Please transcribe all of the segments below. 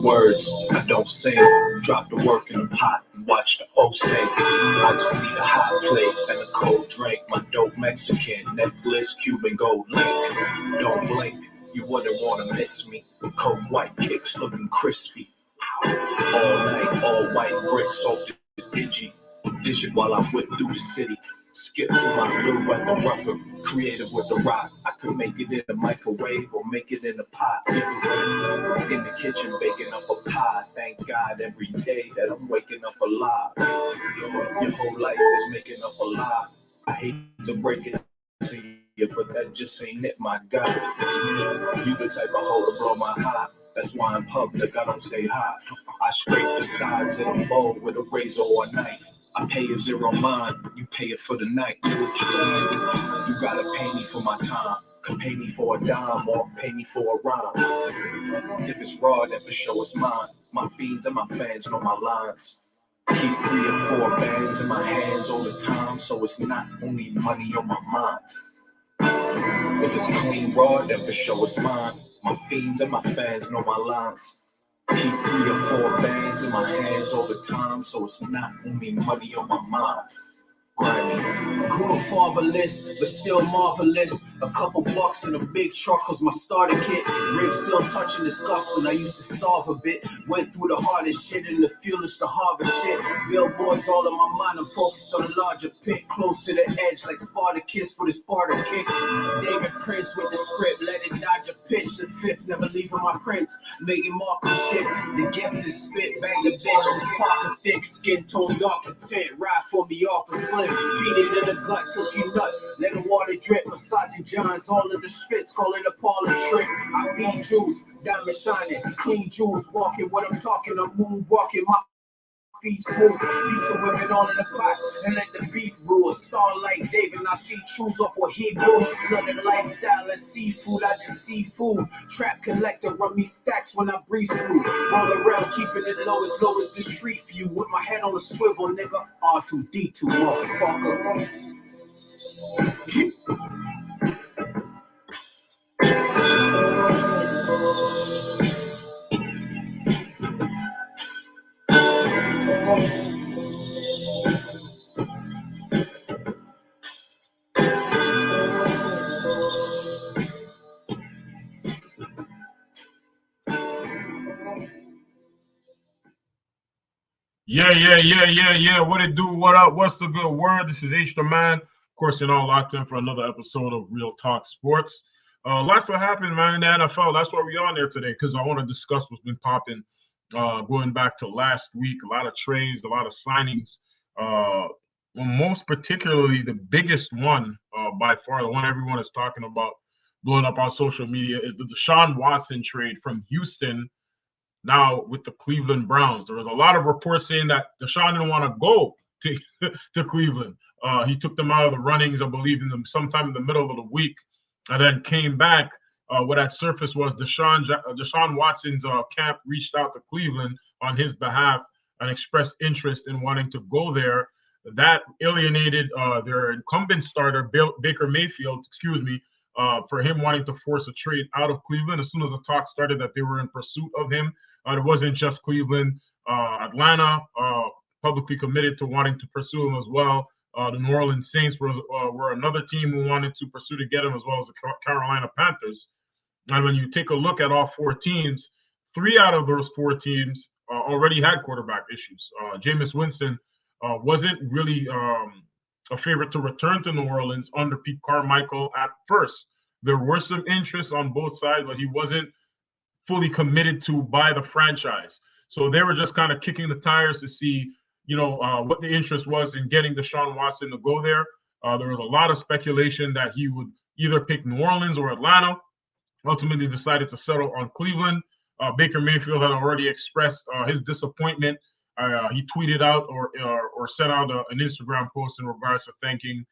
words, I don't sing. Drop the work in the pot and watch the O sing. I just need a hot plate and a cold drink. My dope Mexican, Netflix, Cuban gold link. Don't blink, you wouldn't wanna miss me. Cold white kicks looking crispy. All night, all white bricks off the digi. Dish it while I whip through the city. Skip to my blue weather rougher, creative with the rock. I could make it in the microwave or make it in the pot. Either way, in the kitchen baking up a pie. Thank God every day that I'm waking up alive. Your whole life is making up a lie. I hate to break it to you, but that just ain't it, my God. You the type of hoe to blow my high. That's why in public I don't say hi. I scrape the sides of the bowl with a razor or a knife. I pay a zero mind, you pay it for the night. You gotta pay me for my time. Could pay me for a dime or pay me for a rhyme. If it's raw, then for sure it's mine. My fiends and my fans know my lines. Keep 3 or 4 bands in my hands all the time, so it's not only money on my mind. If it's clean raw, then for sure it's mine. My fiends and my fans know my lines. Keep 3 or 4 bands in my hands all the time, so it's not only money on my mind. Grimy. Grew up fatherless, but still marvelous. A couple bucks in a big truck was my starter kit. Ribs still touching disgusting. I used to starve a bit. Went through the hardest shit and the fuel is the harvest shit. Billboards all in my mind. I'm focused on a larger pit. Close to the edge like Spartacus with a Sparta kick. David Prince with the script. Let it dodge a pitch. The fifth, never leaving my prints. Making Marco shit. The gift is spit. Bang the bitch. This pocket thick. Skin tone dark and tint. Ride for me off a slim. Feed it in the gut till she nut. Let the water drip. Massaging Johns, all of the spits. Call it a parlor trick. I be juice. Diamond shining. Clean jewels. Walking what I'm talking. I'm moonwalking. My feet smooth. Used to whip it all in the pot and let the beef brew. A star like David. Now she chews off what he brews. Another lifestyle as seafood. I just see food. Trap collector. Run me stacks when I breeze through. Roll around. Keeping it low as the street view. With my head on a swivel, nigga. R2D2, motherfucker. Yeah. What it do? What up? What's the good word? This is H the Man. Of course, you're all locked in for another episode of Real Talk Sports. Lots have happened, man, in the NFL. That's why we're on there today, because I want to discuss what's been popping going back to last week. A lot of trades, a lot of signings. Most particularly, the biggest one by far, the one everyone is talking about, blowing up on social media, is the Deshaun Watson trade from Houston now with the Cleveland Browns. There was a lot of reports saying that Deshaun didn't want to go to Cleveland. He took them out of the runnings, I believe, in them sometime in the middle of the week, and then came back. What had surfaced was Deshaun Watson's camp reached out to Cleveland on his behalf and expressed interest in wanting to go there. That alienated their incumbent starter, Baker Mayfield, for him wanting to force a trade out of Cleveland. As soon as the talk started that they were in pursuit of him, it wasn't just Cleveland. Atlanta publicly committed to wanting to pursue him as well. The New Orleans Saints were another team who wanted to pursue to get him, as well as the Carolina Panthers. And when you take a look at all 4 teams, 3 out of those 4 teams already had quarterback issues. Jameis Winston wasn't really a favorite to return to New Orleans under Pete Carmichael at first. There were some interests on both sides, but he wasn't fully committed to by the franchise. So they were just kind of kicking the tires to see, what the interest was in getting Deshaun Watson to go there. There was a lot of speculation that he would either pick New Orleans or Atlanta. Ultimately decided to settle on Cleveland. Baker Mayfield had already expressed his disappointment. He tweeted out or sent out an Instagram post in regards to thanking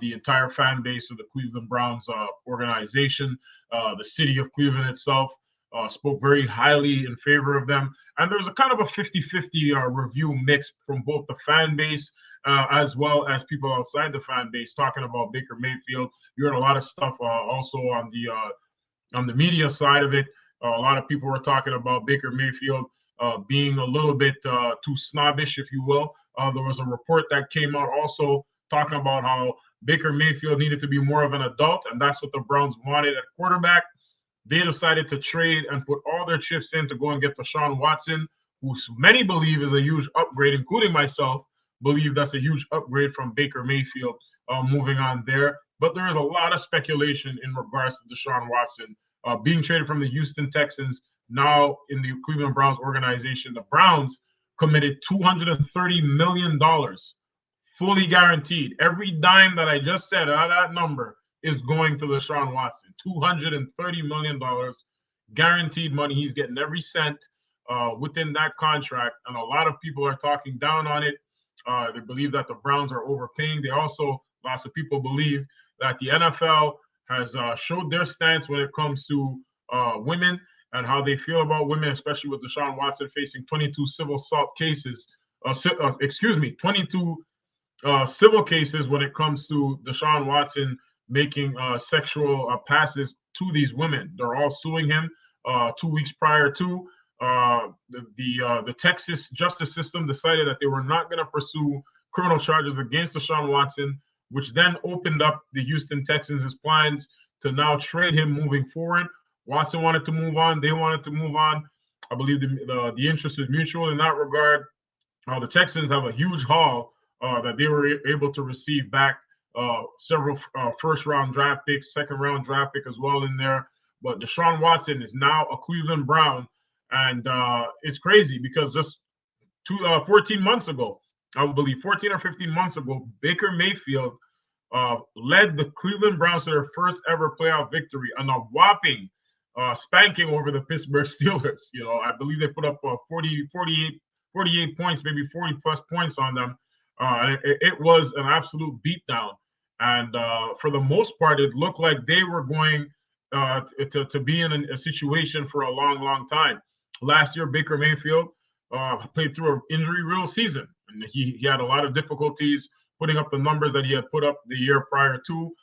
the entire fan base of the Cleveland Browns organization. The city of Cleveland itself spoke very highly in favor of them. And there's a kind of a 50-50 review mix from both the fan base as well as people outside the fan base talking about Baker Mayfield. You heard a lot of stuff also on the media side of it. A lot of people were talking about Baker Mayfield being a little bit too snobbish, if you will. There was a report that came out also talking about how Baker Mayfield needed to be more of an adult, and that's what the Browns wanted at quarterback. They decided to trade and put all their chips in to go and get Deshaun Watson, who many believe is a huge upgrade, including myself, believe that's a huge upgrade from Baker Mayfield moving on there. But there is a lot of speculation in regards to Deshaun Watson being traded from the Houston Texans, now in the Cleveland Browns organization. The Browns committed $230 million, fully guaranteed. Every dime that I just said out of that number is going to Deshaun Watson. $230 million guaranteed money. He's getting every cent within that contract. And a lot of people are talking down on it. They believe that the Browns are overpaying. They also, lots of people believe that the NFL has showed their stance when it comes to women and how they feel about women, especially with Deshaun Watson facing 22 civil assault cases. 22 civil cases when it comes to Deshaun Watson making sexual passes to these women. They're all suing him 2 weeks prior to. The Texas justice system decided that they were not going to pursue criminal charges against Deshaun Watson, which then opened up the Houston Texans' plans to now trade him moving forward. Watson wanted to move on. They wanted to move on. I believe the interest is mutual in that regard. The Texans have a huge haul that they were able to receive back, several first-round draft picks, second-round draft pick as well in there. But Deshaun Watson is now a Cleveland Brown, and it's crazy because just 14 months ago, I believe 14 or 15 months ago, Baker Mayfield led the Cleveland Browns to their first ever playoff victory and a whopping spanking over the Pittsburgh Steelers. I believe they put up 48 points, maybe 40 plus points on them. It was an absolute beatdown. And for the most part, it looked like they were going to be in a situation for a long, long time. Last year, Baker Mayfield played through an injury-riddled season. And he had a lot of difficulties putting up the numbers that he had put up the year prior to.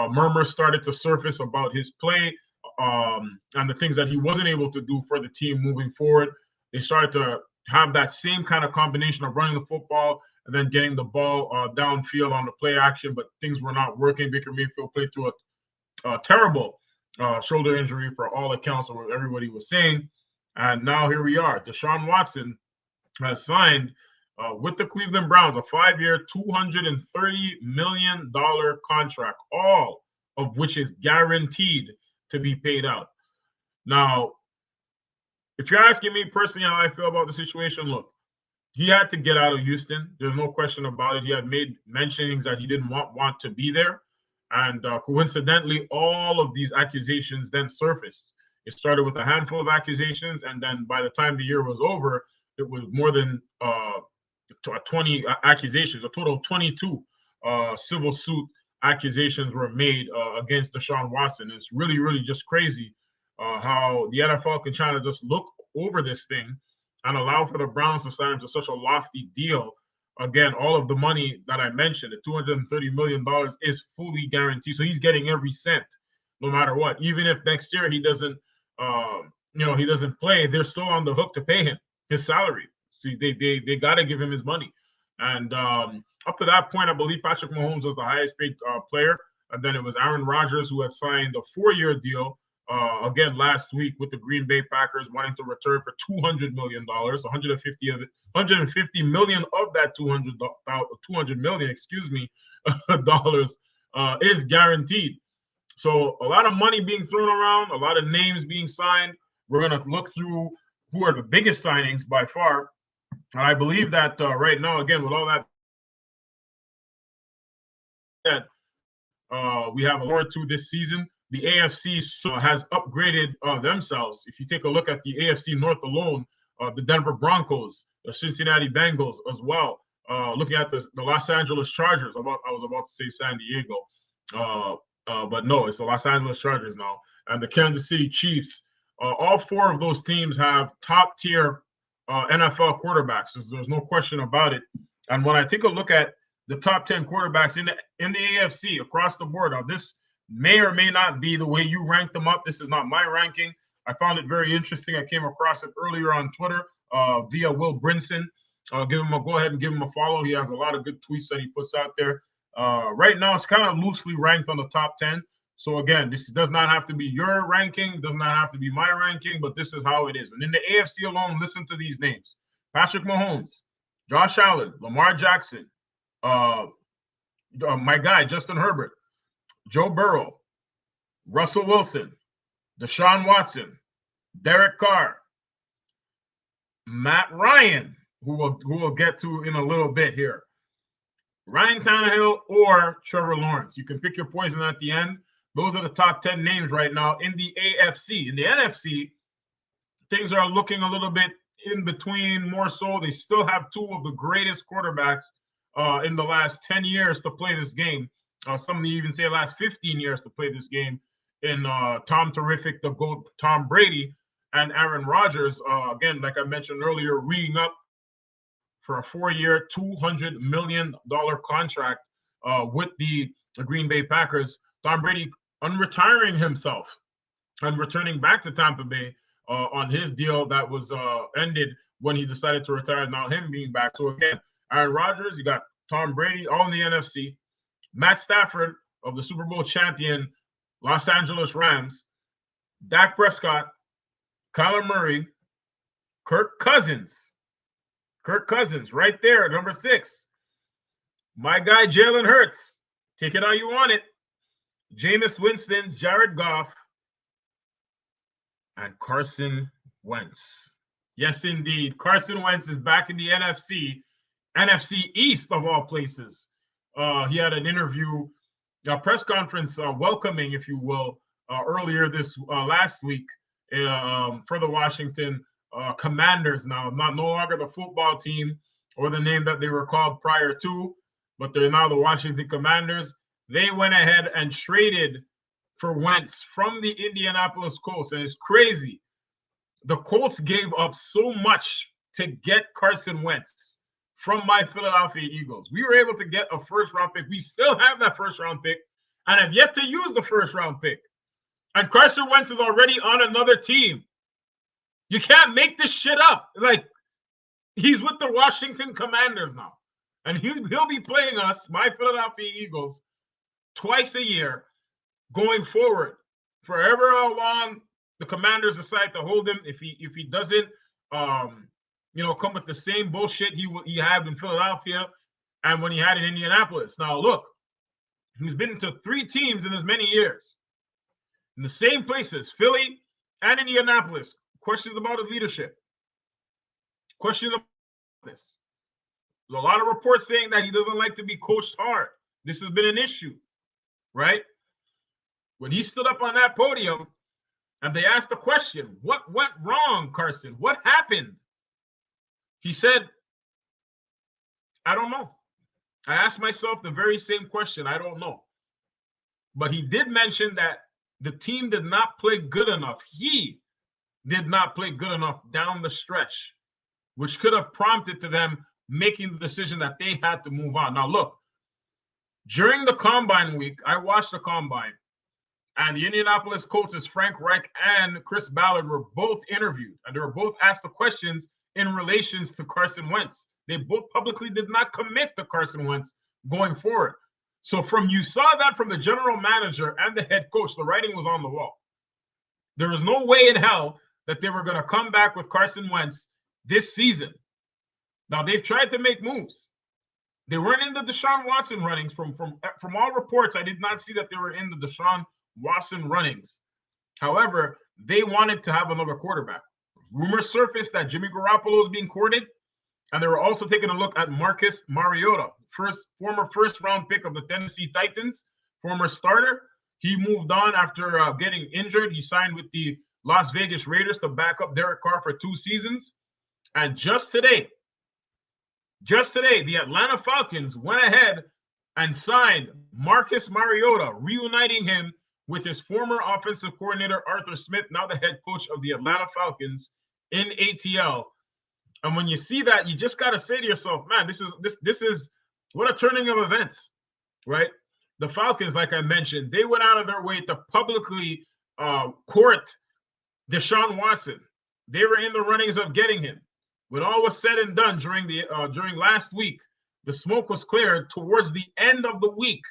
Murmurs started to surface about his play and the things that he wasn't able to do for the team moving forward. They started to have that same kind of combination of running the football and then getting the ball downfield on the play action, but things were not working. Baker Mayfield played through a terrible shoulder injury for all accounts of what everybody was saying. And now here we are. Deshaun Watson has signed with the Cleveland Browns a 5-year, $230 million contract, all of which is guaranteed to be paid out. Now, if you're asking me personally how I feel about the situation, look, he had to get out of Houston. There's no question about it. He had made mentionings that he didn't want to be there. And coincidentally, all of these accusations then surfaced. It started with a handful of accusations, and then by the time the year was over, it was more than 20 accusations. A total of 22 civil suit accusations were made against Deshaun Watson. It's really, really just crazy how the NFL can try to just look over this thing and allow for the Browns to sign him to such a lofty deal. Again, all of the money that I mentioned, the $230 million, is fully guaranteed. So he's getting every cent, no matter what. Even if next year he doesn't, he doesn't play, they're still on the hook to pay him his salary. See, they got to give him his money. And up to that point, I believe Patrick Mahomes was the highest paid player. And then it was Aaron Rodgers who had signed a 4-year deal again last week with the Green Bay Packers, wanting to return for $200 million. 150 million of that 200 million, dollars is guaranteed. So a lot of money being thrown around, a lot of names being signed. We're going to look through who are the biggest signings by far. And I believe that right now, again, with all that we have a forward to this season, the AFC has upgraded themselves. If you take a look at the AFC North alone, the Denver Broncos, the Cincinnati Bengals as well. Looking at the Los Angeles Chargers, I was about to say San Diego, but no, it's the Los Angeles Chargers now, and the Kansas City Chiefs. All 4 of those teams have top-tier NFL quarterbacks. There's no question about it. And when I take a look at the top 10 quarterbacks in the AFC across the board, now this may or may not be the way you rank them up. This is not my ranking. I found it very interesting. I came across it earlier on Twitter via Will Brinson. Go ahead and give him a follow. He has a lot of good tweets that he puts out there. Right now, it's kind of loosely ranked on the top 10. So again, this does not have to be your ranking, does not have to be my ranking, but this is how it is. And in the AFC alone, listen to these names: Patrick Mahomes, Josh Allen, Lamar Jackson, my guy Justin Herbert, Joe Burrow, Russell Wilson, Deshaun Watson, Derek Carr, Matt Ryan, who we'll get to in a little bit here, Ryan Tannehill, or Trevor Lawrence. You can pick your poison at the end. Those are the top 10 names right now in the AFC. In the NFC, things are looking a little bit in between, more so. They still have two of the greatest quarterbacks in the last 10 years to play this game. Some even say last 15 years to play this game in Tom Terrific, the GOAT, Tom Brady, and Aaron Rodgers. Again, like I mentioned earlier, reading up for a 4-year, $200 million contract with the Green Bay Packers. Tom Brady unretiring himself and returning back to Tampa Bay on his deal that was ended when he decided to retire. Now him being back. So again, Aaron Rodgers, you got Tom Brady, all in the NFC. Matt Stafford of the Super Bowl champion Los Angeles Rams. Dak Prescott, Kyler Murray, Kirk Cousins, right there, number 6. My guy Jalen Hurts, take it how you want it. Jameis Winston, Jared Goff, and Carson Wentz. Yes, indeed. Carson Wentz is back in the NFC East of all places. He had an interview, a press conference welcoming, if you will, earlier this last week for the Washington Commanders. Now, no longer the football team or the name that they were called prior to, but they're now the Washington Commanders. They went ahead and traded for Wentz from the Indianapolis Colts. And it's crazy. The Colts gave up so much to get Carson Wentz from my Philadelphia Eagles. We were able to get a first-round pick. We still have that first-round pick and have yet to use the first-round pick. And Carson Wentz is already on another team. You can't make this shit up. Like, he's with the Washington Commanders now. And he'll be playing us, my Philadelphia Eagles, twice a year going forward. Forever how long the Commanders decide to hold him, if he doesn't come with the same bullshit he had in Philadelphia and when he had in Indianapolis. Now look, he's been to 3 teams in as many years. In the same places, Philly and Indianapolis. Questions about his leadership. Questions about this. There's a lot of reports saying that he doesn't like to be coached hard. This has been an issue, right? When he stood up on that podium and they asked the question, what went wrong, Carson? What happened? He said, I don't know. I asked myself the very same question. I don't know. But he did mention that the team did not play good enough. He did not play good enough down the stretch, which could have prompted to them making the decision that they had to move on. Now, look, during the Combine week, I watched the Combine, and the Indianapolis Colts' Frank Reich and Chris Ballard were both interviewed, and they were both asked the questions in relations to Carson Wentz. They both publicly did not commit to Carson Wentz going forward. So you saw that from the general manager and the head coach, the writing was on the wall. There was no way in hell that they were going to come back with Carson Wentz this season. Now, they've tried to make moves. They weren't in the Deshaun Watson runnings. From all reports, I did not see that they were in the Deshaun Watson runnings. However, they wanted to have another quarterback. Rumors surfaced that Jimmy Garoppolo is being courted, and they were also taking a look at Marcus Mariota, former first-round pick of the Tennessee Titans, former starter. He moved on after getting injured. He signed with the Las Vegas Raiders to back up Derek Carr for 2 seasons. And just today, the Atlanta Falcons went ahead and signed Marcus Mariota, reuniting him with his former offensive coordinator, Arthur Smith, now the head coach of the Atlanta Falcons in ATL. And when you see that, you just got to say to yourself, man, this is what a turning of events, right? The Falcons, like I mentioned, they went out of their way to publicly court Deshaun Watson, they were in the runnings of getting him. When all was said and done during last week, the smoke was cleared towards the end of the week.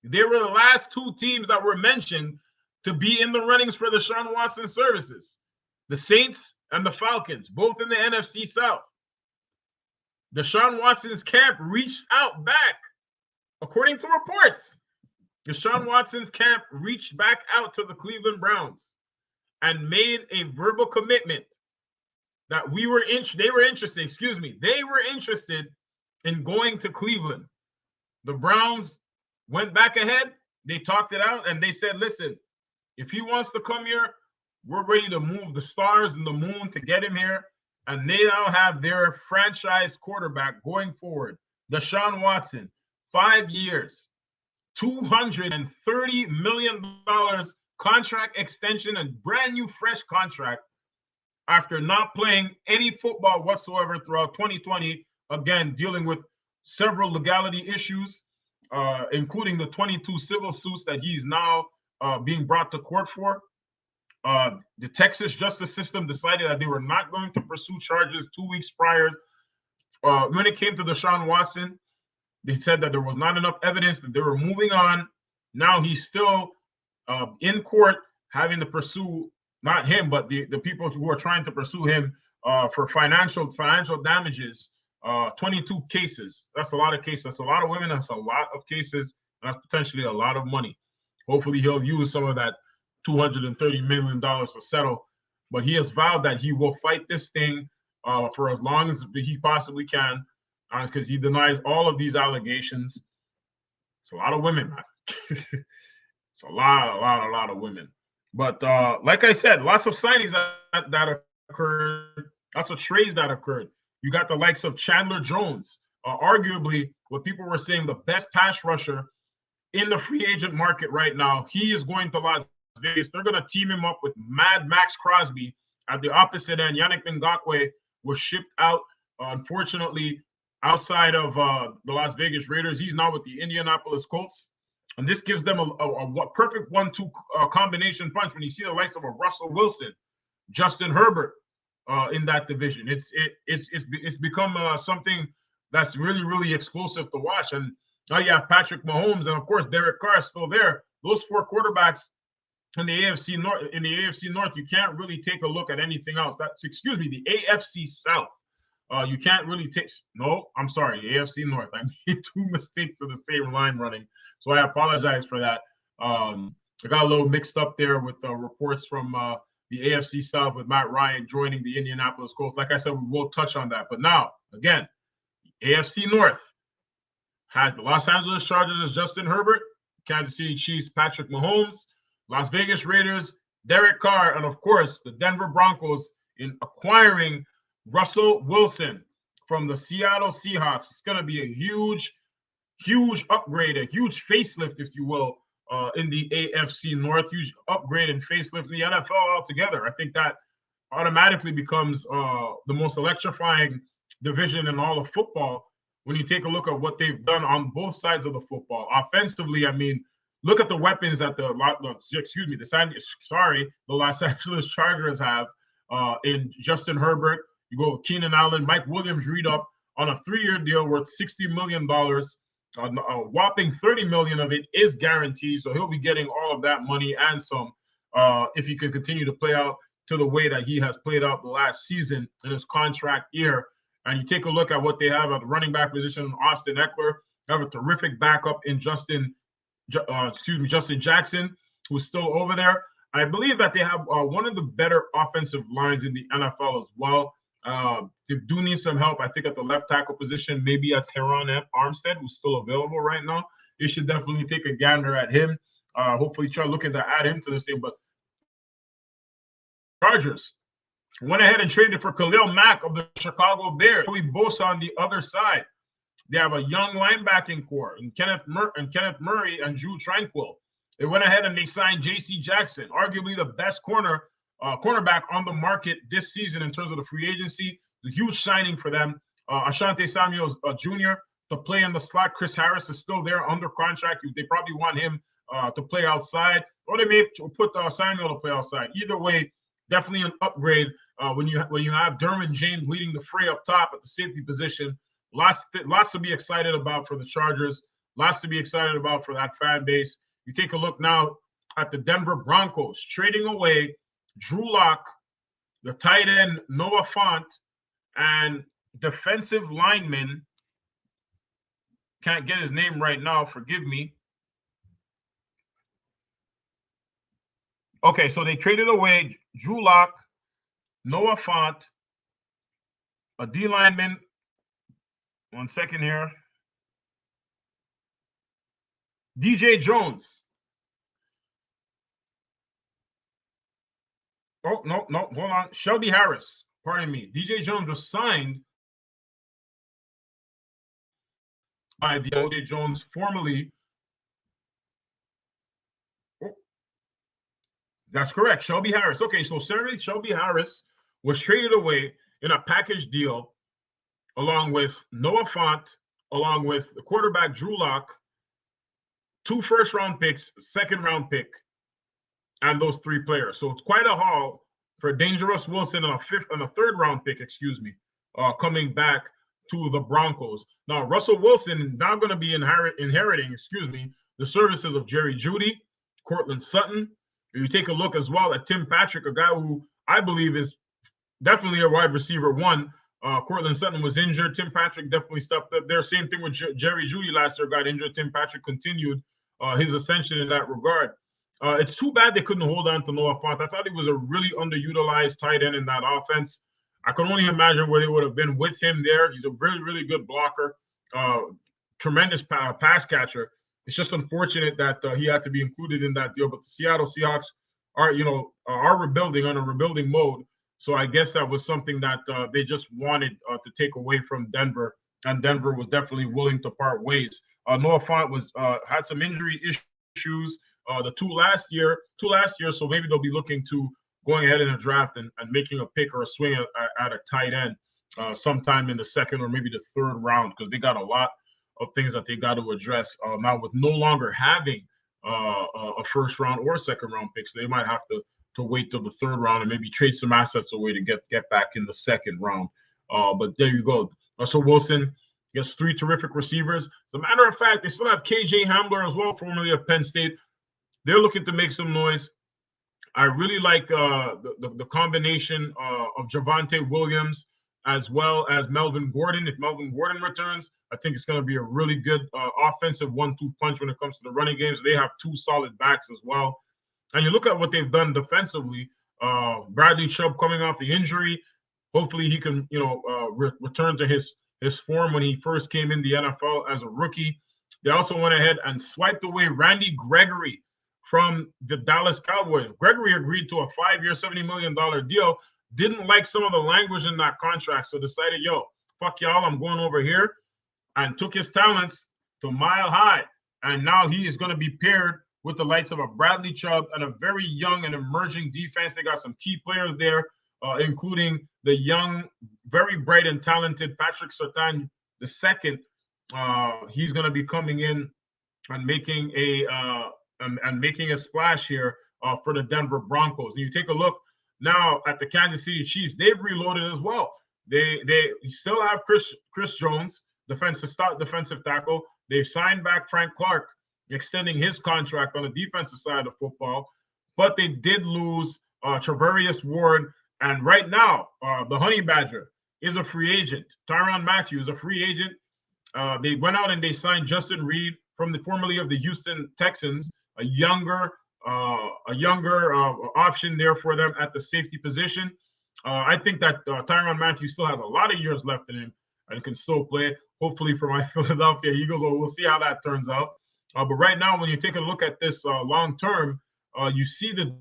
They were the last two teams that were mentioned to be in the runnings for Deshaun Watson services. The Saints and the Falcons, both in the NFC South. Deshaun Watson's camp reached out back, according to reports. Deshaun Watson's camp reached back out to the Cleveland Browns and made a verbal commitment that they were interested in going to Cleveland. The Browns went back ahead, they talked it out, and they said, listen, if he wants to come here, we're ready to move the stars and the moon to get him here. And they now have their franchise quarterback going forward, Deshaun Watson, 5 years, $230 million contract extension and brand new fresh contract after not playing any football whatsoever throughout 2020, again, dealing with several legality issues, including the 22 civil suits that he's now being brought to court for. The Texas justice system decided that they were not going to pursue charges 2 weeks prior. When it came to Deshaun Watson, they said that there was not enough evidence, that they were moving on. Now he's still in court having to pursue, not him, but the people who are trying to pursue him for financial damages. 22 cases. That's a lot of cases. That's a lot of women. That's a lot of cases. That's potentially a lot of money. Hopefully he'll use some of that $230 million to settle. But he has vowed that he will fight this thing for as long as he possibly can, because he denies all of these allegations. It's a lot of women, man. It's a lot of women. But like I said, lots of signings that occurred, lots of trades that occurred. You got the likes of Chandler Jones, arguably what people were saying the best pass rusher in the free agent market right now. He is going to Las Vegas. They're going to team him up with Mad Max Crosby. At the opposite end, Yannick Ngakoue was shipped out, unfortunately, outside of the Las Vegas Raiders. He's now with the Indianapolis Colts. And this gives them a perfect 1-2 combination punch when you see the likes of a Russell Wilson, Justin Herbert in that division. It's become something that's really, really explosive to watch. And now you have Patrick Mahomes, and of course Derek Carr is still there. Those four quarterbacks in the AFC North, you can't really take a look at anything else. The AFC South. You can't really take. No, I'm sorry, AFC North. I made two mistakes of the same line running, so I apologize for that. I got a little mixed up there with reports from the AFC South with Matt Ryan joining the Indianapolis Colts. Like I said, we will touch on that. But now, again, AFC North has the Los Angeles Chargers as Justin Herbert, Kansas City Chiefs Patrick Mahomes, Las Vegas Raiders Derek Carr, and of course the Denver Broncos in acquiring Russell Wilson from the Seattle Seahawks. It's going to be a huge upgrade, a huge facelift, if you will, in the AFC North. Huge upgrade and facelift in the NFL altogether. I think that automatically becomes the most electrifying division in all of football when you take a look at what they've done on both sides of the football. Offensively, I mean, look at the weapons that the Los Angeles Chargers have in Justin Herbert. You go with Keenan Allen, Mike Williams re-up on a 3-year deal worth $60 million. A whopping $30 million of it is guaranteed, so he'll be getting all of that money and some if he can continue to play out to the way that he has played out the last season in his contract year. And you take a look at what they have at the running back position, Austin Eckler. They have a terrific backup in Justin Jackson, who's still over there. I believe that they have one of the better offensive lines in the NFL as well. They do need some help, I think, at the left tackle position, maybe at Teron Armstead, who's still available right now. They should definitely take a gander at him. Hopefully try looking to add him to this team. But Chargers went ahead and traded for Khalil Mack of the Chicago Bears. Joey Bosa on the other side. They have a young linebacking core in Kenneth Murray and Drew Tranquill. They went ahead and they signed J.C. Jackson, arguably the best cornerback on the market this season in terms of the free agency. The huge signing for them. Asante Samuel Jr. to play in the slot. Chris Harris is still there under contract. They probably want him to play outside, or they may put Samuel to play outside. Either way, definitely an upgrade when you have Derwin James leading the fray up top at the safety position. Lots to be excited about for the Chargers. Lots to be excited about for that fan base. You take a look now at the Denver Broncos, trading away Drew Lock, the tight end Noah Fant, and defensive lineman, can't get his name right now, forgive me. Okay, so they traded away Drew Lock, Noah Fant, a D lineman. 1 second here. DJ Jones. Oh, no, hold on. Shelby Harris. Pardon me. DJ Jones was signed by the DJ Jones formerly. Oh, that's correct. Shelby Harris. Okay, so Shelby Harris was traded away in a package deal along with Noah Fant, along with the quarterback Drew Lock, 2 first-round picks, second-round pick, and those 3 players. So it's quite a haul for Dangerous Wilson and a third-round pick, coming back to the Broncos. Now, Russell Wilson is now going to be inheriting, the services of Jerry Jeudy, Courtland Sutton. You take a look as well at Tim Patrick, a guy who I believe is definitely a wide receiver 1. Courtland Sutton was injured. Tim Patrick definitely stepped up there. Same thing with Jerry Jeudy last year, got injured. Tim Patrick continued his ascension in that regard. It's too bad they couldn't hold on to Noah Fant. I thought he was a really underutilized tight end in that offense. I can only imagine where they would have been with him there. He's a really, really good blocker, tremendous pass catcher. It's just unfortunate that he had to be included in that deal. But the Seattle Seahawks are rebuilding on a rebuilding mode. So I guess that was something that they just wanted to take away from Denver, and Denver was definitely willing to part ways. Noah Fant had some injury issues the two last year, so maybe they'll be looking to going ahead in a draft and making a pick or a swing at a tight end sometime in the second or maybe the third round, because they got a lot of things that they got to address now with no longer having a first round or second round pick. So they might have to wait till the third round and maybe trade some assets away to get back in the second round. But there you go. Russell Wilson gets 3 terrific receivers. As a matter of fact, they still have KJ Hamler as well, formerly of Penn State. They're looking to make some noise. I really like the combination of Javonte Williams as well as Melvin Gordon. If Melvin Gordon returns, I think it's going to be a really good offensive 1-2 punch when it comes to the running games. They have 2 solid backs as well. And you look at what they've done defensively. Bradley Chubb coming off the injury. Hopefully he can, return to his form when he first came in the NFL as a rookie. They also went ahead and swiped away Randy Gregory from the Dallas Cowboys. Gregory agreed to a 5-year, $70 million deal. Didn't like some of the language in that contract, so decided, fuck y'all, I'm going over here, and took his talents to mile high. And now he is going to be paired with the likes of a Bradley Chubb and a very young and emerging defense. They got some key players there, including the young, very bright and talented Patrick Surtain II. He's going to be coming in and making a splash here for the Denver Broncos. And you take a look now at the Kansas City Chiefs. They've reloaded as well. They still have Chris Jones, defensive tackle. They've signed back Frank Clark, extending his contract on the defensive side of football. But they did lose Travarius Ward. And right now, the Honey Badger is a free agent. Tyrann Mathieu is a free agent. They went out and they signed Justin Reed from the formerly of the Houston Texans, a younger option there for them at the safety position. I think that Tyrann Mathieu still has a lot of years left in him and can still play. Hopefully for my Philadelphia Eagles, we'll see how that turns out. But right now, when you take a look at this long term, you see that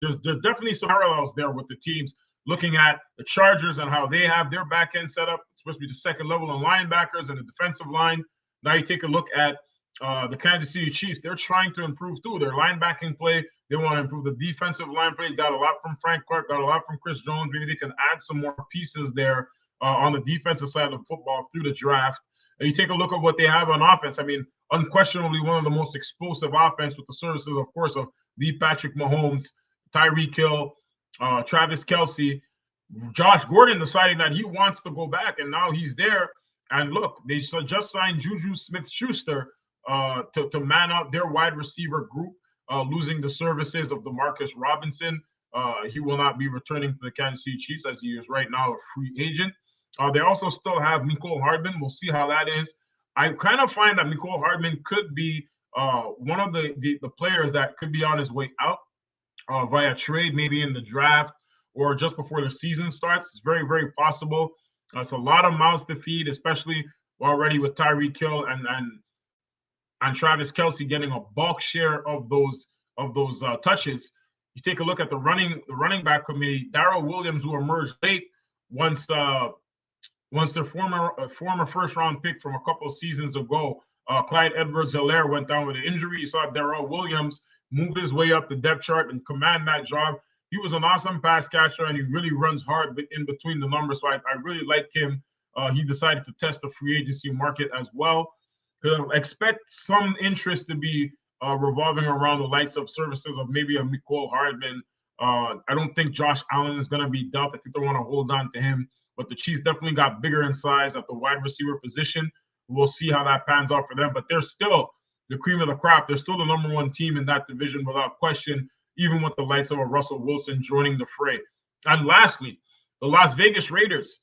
there's definitely some parallels there with the teams. Looking at the Chargers and how they have their back end set up, it's supposed to be the second level of linebackers and the defensive line. Now you take a look at the Kansas City Chiefs. They're trying to improve too. Their linebacking play, they want to improve the defensive line play. Got a lot from Frank Clark, got a lot from Chris Jones. Maybe they can add some more pieces there on the defensive side of football through the draft. And you take a look at what they have on offense. I mean, unquestionably one of the most explosive offense with the services, of course, of the Patrick Mahomes, Tyreek Hill, Travis Kelce, Josh Gordon deciding that he wants to go back, and now he's there. And look, they just signed Juju Smith-Schuster to man out their wide receiver group, losing the services of Demarcus Robinson. He will not be returning to the Kansas City Chiefs as he is right now a free agent. They also still have Mecole Hardman. We'll see how that is. I kind of find that Mecole Hardman could be one of the players that could be on his way out via trade, maybe in the draft or just before the season starts. It's very, very possible. It's a lot of mouths to feed, especially already with Tyreek Hill and Travis Kelce getting a bulk share of those touches. You take a look at the running back committee. Darrell Williams, who emerged late once their former first round pick from a couple of seasons ago, Clyde Edwards-Helaire, went down with an injury. You saw Darrell Williams move his way up the depth chart and command that job. He was an awesome pass catcher, and he really runs hard in between the numbers. So I really like him. He decided to test the free agency market as well. Expect some interest to be revolving around the likes of services of maybe a Mecole Hardman. I don't think Josh Allen is going to be dealt. I think they want to hold on to him. But the Chiefs definitely got bigger in size at the wide receiver position. We'll see how that pans out for them. But they're still the cream of the crop. They're still the number one team in that division without question, even with the likes of a Russell Wilson joining the fray. And lastly, the Las Vegas Raiders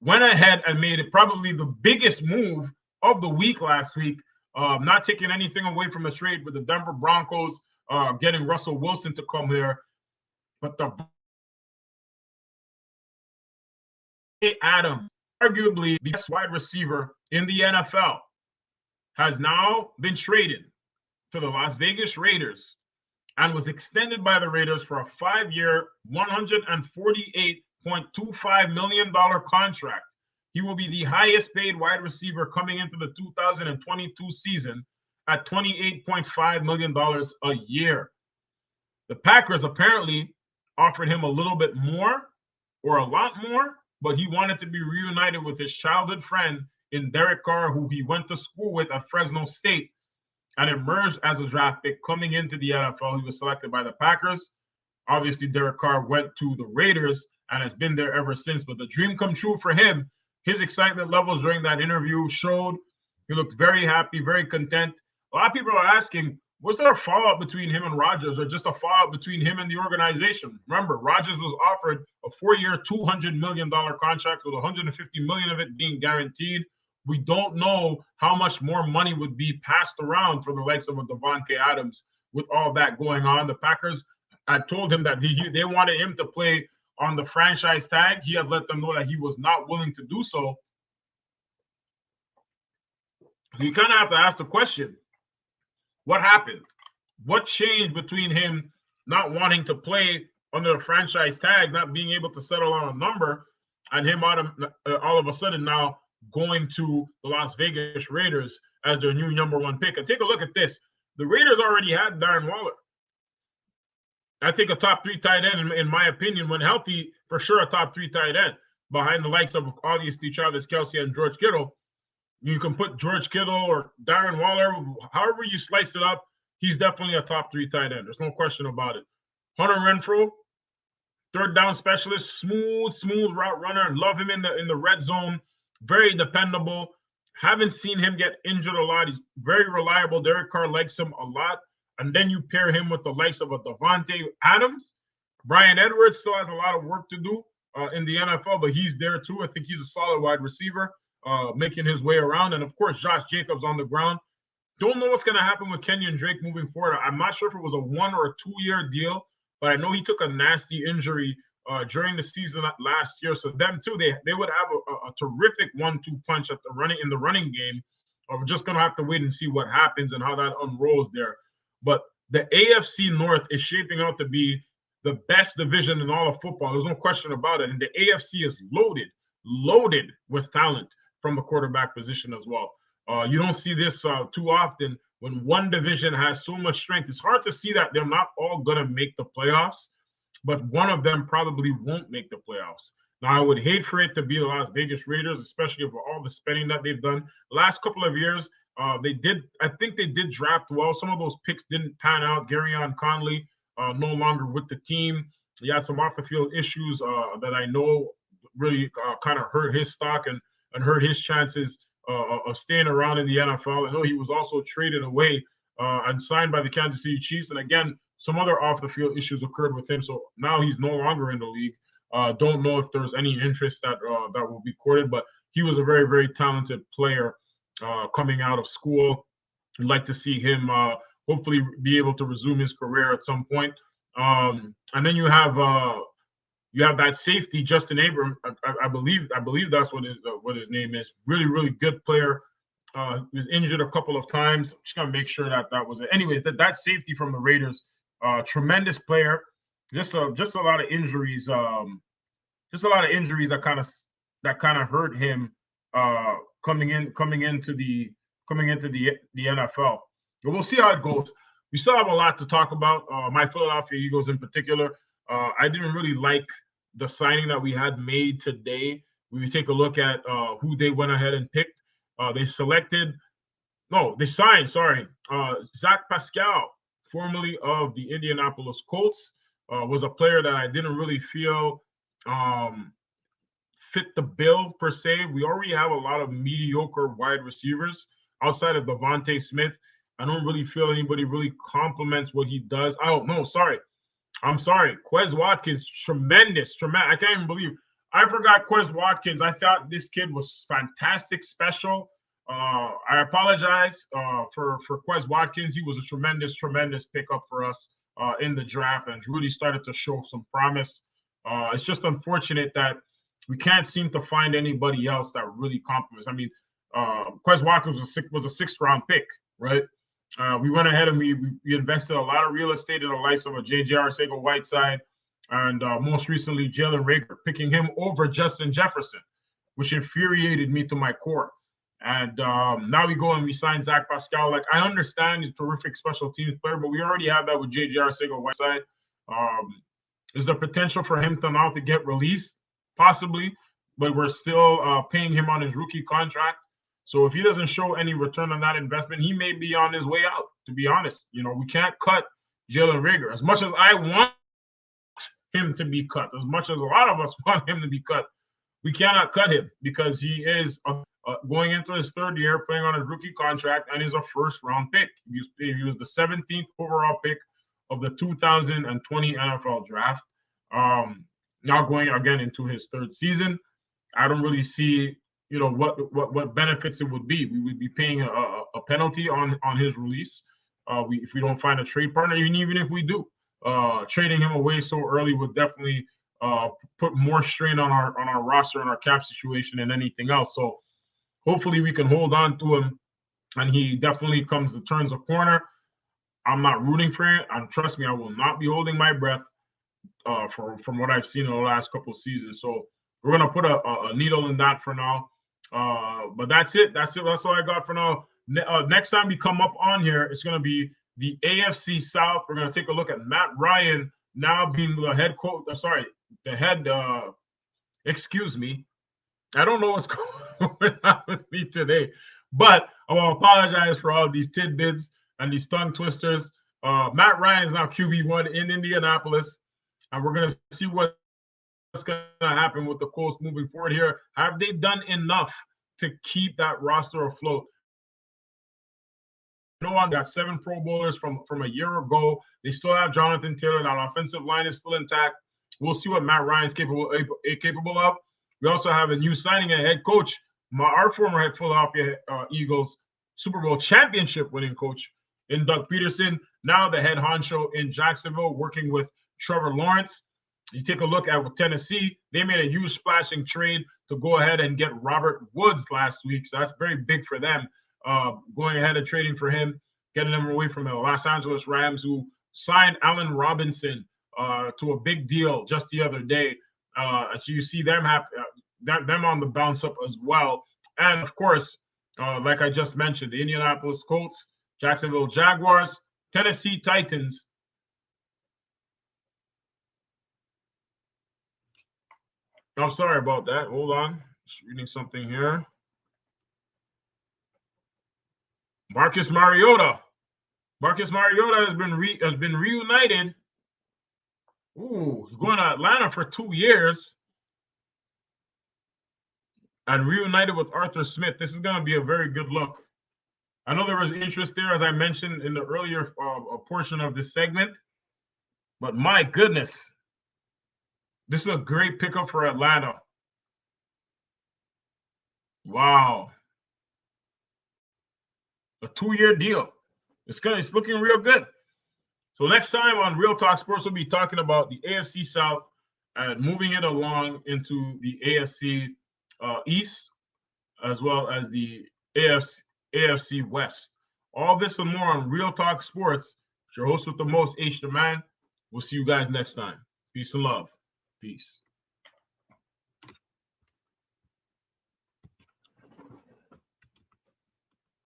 went ahead and made it probably the biggest move of the week last week, not taking anything away from the trade with the Denver Broncos getting Russell Wilson to come here. But the Adams, arguably the best wide receiver in the NFL, has now been traded to the Las Vegas Raiders and was extended by the Raiders for a 5-year, $148.25 million contract. He will be the highest paid wide receiver coming into the 2022 season at $28.5 million a year. The Packers apparently offered him a little bit more or a lot more, but he wanted to be reunited with his childhood friend in Derek Carr, who he went to school with at Fresno State and emerged as a draft pick coming into the NFL. He was selected by the Packers. Obviously, Derek Carr went to the Raiders and has been there ever since, but the dream come true for him. His excitement levels during that interview showed. He looked very happy, very content. A lot of people are asking, was there a fallout between him and Rodgers or just a fallout between him and the organization? Remember, Rodgers was offered a 4-year, $200 million contract with $150 million of it being guaranteed. We don't know how much more money would be passed around for the likes of a Davante Adams with all that going on. The Packers had told him that they wanted him to play on the franchise tag. He had let them know that he was not willing to do so. So you kind of have to ask the question, what happened? What changed between him not wanting to play under the franchise tag, not being able to settle on a number, and him all of a sudden now going to the Las Vegas Raiders as their new number one pick? And take a look at this. The Raiders already had Darren Waller. I think a top 3 tight end, in my opinion, when healthy, for sure a top 3 tight end behind the likes of obviously Travis Kelce and George Kittle. You can put George Kittle or Darren Waller, however you slice it up, he's definitely a top 3 tight end. There's no question about it. Hunter Renfrow, third down specialist, smooth route runner. Love him in the red zone. Very dependable. Haven't seen him get injured a lot. He's very reliable. Derek Carr likes him a lot. And then you pair him with the likes of a Davante Adams. Bryan Edwards still has a lot of work to do in the NFL, but he's there too. I think he's a solid wide receiver, making his way around. And, of course, Josh Jacobs on the ground. Don't know what's going to happen with Kenyon Drake moving forward. I'm not sure if it was a 1 or a 2-year deal, but I know he took a nasty injury during the season last year. So them too, they would have a terrific 1-2 punch in the running game. We're just going to have to wait and see what happens and how that unrolls there. But the AFC North is shaping out to be the best division in all of football. There's no question about it. And the AFC is loaded with talent from the quarterback position as well. You don't see this too often when one division has so much strength. It's hard to see that they're not all going to make the playoffs, but one of them probably won't make the playoffs. Now, I would hate for it to be the Las Vegas Raiders, especially for all the spending that they've done. The last couple of years, I think they did draft well. Some of those picks didn't pan out. Garyon Conley no longer with the team. He had some off the field issues that I know really kind of hurt his stock and hurt his chances of staying around in the NFL. I know he was also traded away and signed by the Kansas City Chiefs. And again, some other off the field issues occurred with him. So now he's no longer in the league. Don't know if there's any interest that will be courted, but he was a very, very talented player coming out of school. I'd like to see him hopefully be able to resume his career at some point. And then you have that safety, Justin Abrams. I believe that's what his name is. Really, really good player. He was injured a couple of times. I'm just gonna make sure that was it. Anyways, that safety from the Raiders, tremendous player. Just a lot of injuries. Just a lot of injuries that kind of hurt him coming into the NFL. But we'll see how it goes. We still have a lot to talk about. My Philadelphia Eagles in particular. I didn't really like the signing that we had made today. We take a look at who they went ahead and picked. They signed, Zach Pascal, formerly of the Indianapolis Colts, was a player that I didn't really feel fit the bill per se. We already have a lot of mediocre wide receivers outside of Devontae Smith. I don't really feel anybody really compliments what he does. Oh, no, sorry. I'm sorry. Quez Watkins, tremendous. I can't even believe I forgot Quez Watkins. I thought this kid was fantastic, special. I apologize for Quez Watkins. He was a tremendous pickup for us in the draft and really started to show some promise. It's just unfortunate that we can't seem to find anybody else that really compliments. I mean, Quez Watkins was a sixth-round pick, right? We went ahead and we invested a lot of real estate in the likes of a J.J. Arcega-Whiteside and most recently Jalen Reagor, picking him over Justin Jefferson, which infuriated me to my core. And now we go and we sign Zach Pascal. Like, I understand he's a terrific special teams player, but we already have that with J.J. Arcega-Whiteside. Is there potential for him to now to get released? Possibly, but we're still paying him on his rookie contract. So if he doesn't show any return on that investment, he may be on his way out, to be honest. You know, we can't cut Jalen Reagor. As much as I want him to be cut, as much as a lot of us want him to be cut, we cannot cut him because he is going into his third year, playing on his rookie contract, and is a first-round pick. He was the 17th overall pick of the 2020 NFL draft. Now going again into his third season, I don't really see, you know, what benefits it would be. We would be paying a penalty on his release if we don't find a trade partner. Even if we do, trading him away so early would definitely put more strain on our roster and our cap situation than anything else. So hopefully we can hold on to him, and he definitely turns a corner. I'm not rooting for it, and trust me, I will not be holding my breath from what I've seen in the last couple of seasons. So we're gonna put a needle in that for now. But that's it. That's all I got for now. Next time we come up on here, it's gonna be the AFC South. We're gonna take a look at Matt Ryan now being the head coach. Excuse me. I don't know what's going on with me today, but I want to apologize for all these tidbits and these tongue twisters. Matt Ryan is now QB1 in Indianapolis, and we're going to see what's going to happen with the Colts moving forward here. Have they done enough to keep that roster afloat? No one got 7 Pro Bowlers from a year ago. They still have Jonathan Taylor. That offensive line is still intact. We'll see what Matt Ryan's capable of. We also have a new signing, a head coach, our former head Philadelphia Eagles Super Bowl championship winning coach in Doug Peterson, now the head honcho in Jacksonville, working with Trevor Lawrence. You take a look at with Tennessee, they made a huge splashing trade to go ahead and get Robert Woods last week. So that's very big for them, going ahead and trading for him, getting them away from the Los Angeles Rams, who signed Allen Robinson to a big deal just the other day. So you see them them on the bounce up as well. And of course, like I just mentioned, the Indianapolis Colts, Jacksonville Jaguars, Tennessee Titans. I'm sorry about that. Hold on. Just reading something here. Marcus Mariota has been reunited Ooh, he's going to Atlanta for 2 years and reunited with Arthur Smith. This is going to be a very good look. I know there was interest there, as I mentioned in the earlier portion of this segment, but my goodness, this is a great pickup for Atlanta. Wow. A 2-year deal. It's looking real good. So next time on Real Talk Sports, we'll be talking about the AFC South and moving it along into the AFC East, as well as the AFC West. All this and more on Real Talk Sports. It's your host with the most, H the Man. We'll see you guys next time. Peace and love. Peace.